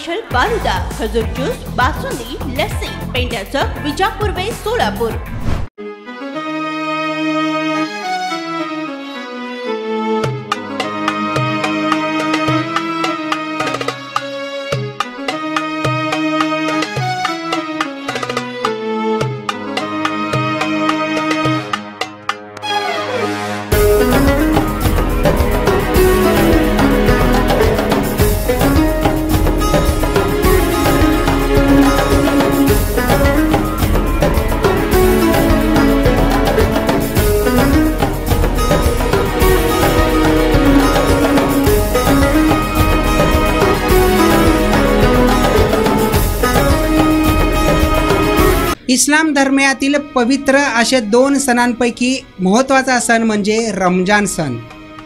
Special falooda, खजूर juice, basundi, lassi, पेंड्याचं Vijapur वे सोलापूर। इस्लाम धर्मातील पवित्र असे 2 सणांपैकी महत्त्वाचा सण म्हणजे रमजान सण।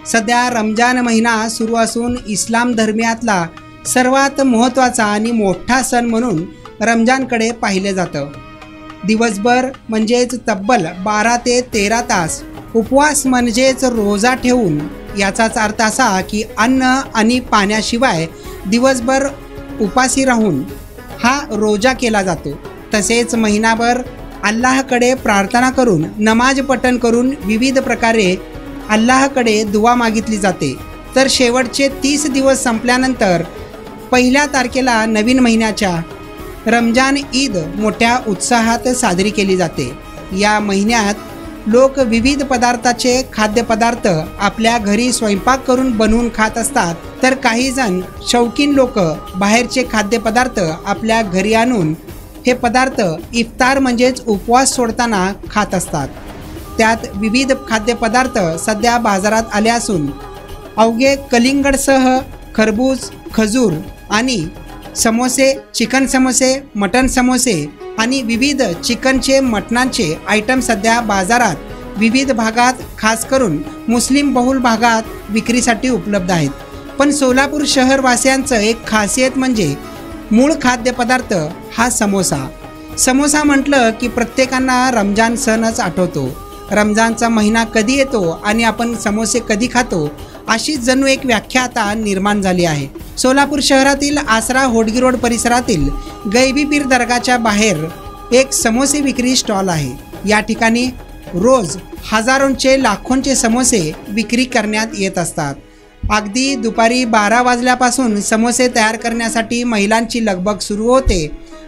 सध्या रमजान महिना सुरू असून इस्लाम धर्मियातला सर्वात महत्त्वाचा आणि मोठा सण म्हणून रमजानकडे पाहिले जातं। दिवसभर म्हणजेच तब्बल 12 ते 13 तास उपवास म्हणजेच रोजा ठेवून, याचाच अर्थ असा की अन्न आणि पाण्याशिवाय दिवसभर उपाशी राहून हा रोजा केला जातो। तसेच महिनाभर अल्लाहकडे प्रार्थना करून, नमाज पठण करून विविध प्रकारे अल्लाहकडे दुआ मागितली जाते। तर शेवटचे 30 दिवस संपल्यानंतर पहिल्या तारखेला नवीन महिन्याच्या रमजान ईद मोठ्या उत्साहात साजरी केली जाते। या महिन्यात लोक विविध पदार्थाचे खाद्यपदार्थ आपल्या घरी स्वयंपाक करून बनवून खात असतात, तर काही जण शौकीन लोक बाहेरचे खाद्यपदार्थ आपल्या घरी आणून हे पदार्थ इफ्तार म्हणजेच उपवास सोडताना खात असतात। त्यात विविध खाद्यपदार्थ सध्या बाजारात आले असून अवघे कलिंगडसह खरबूज, खजूर आणि समोसे, चिकन समोसे, मटन समोसे आणि विविध चिकनचे, मटणांचे आयटम सध्या बाजारात विविध भागात, खास करून मुस्लिम बहुल भागात विक्रीसाठी उपलब्ध आहेत। पण सोलापूर शहरवासियांचं एक खासियत म्हणजे मूळ खाद्यपदार्थ हा समोसा। समोसा म्हटलं की प्रत्येकांना रमजान सणच आठवतो। रमजानचा महिना कधी येतो आणि आपण समोसे कधी खातो, अशी जणू एक व्याख्या आता निर्माण झाली आहे। सोलापूर शहरातील आसरा होडगी रोड परिसरातील गैबी पीर दर्गाच्या बाहेर एक समोसे विक्री स्टॉल आहे। या ठिकाणी रोज हजारोंचे, लाखोंचे समोसे विक्री करण्यात येत असतात। अगदी दुपारी 12 वाजल्यापासून समोसे तयार करण्यासाठी महिलांची लगबग सुरू होते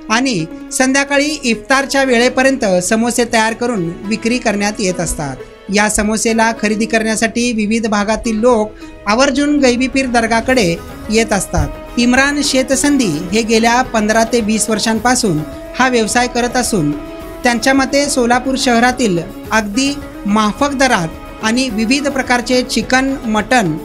आणि संध्याकाळी इफ्तारच्या वेळेपर्यंत समोसे तयार करून विक्री करण्यात येत असतात। या समोसेला खरेदी करण्यासाठी विविध भागातील लोक आवर्जून गैबी पीर दर्गाकडे येत असतात। इम्रान शेतसंधी हे गेल्या 15 ते 20 वर्षांपासून हा व्यवसाय करत असून त्यांच्या मते सोलापूर शहरातील अगदी माफक दरात आणि विविध प्रकारचे चिकन, मटन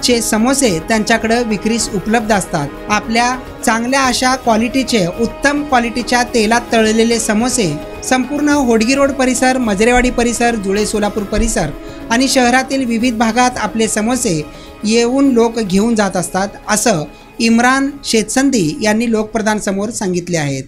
चे समोसे त्यांच्याकडे विक्रीस उपलब्ध असतात। आपल्या चांगल्या अशा क्वालिटीचे, उत्तम क्वालिटीच्या तेलात तळलेले समोसे संपूर्ण होडगी रोड परिसर, मजरेवाडी परिसर, जुळे सोलापूर परिसर आणि शहरातील विविध भागात आपले समोसे येऊन लोक घेऊन जात असतात, असं इम्रान शेतसंधी यांनी लोकप्रधान समोर सांगितले आहेत।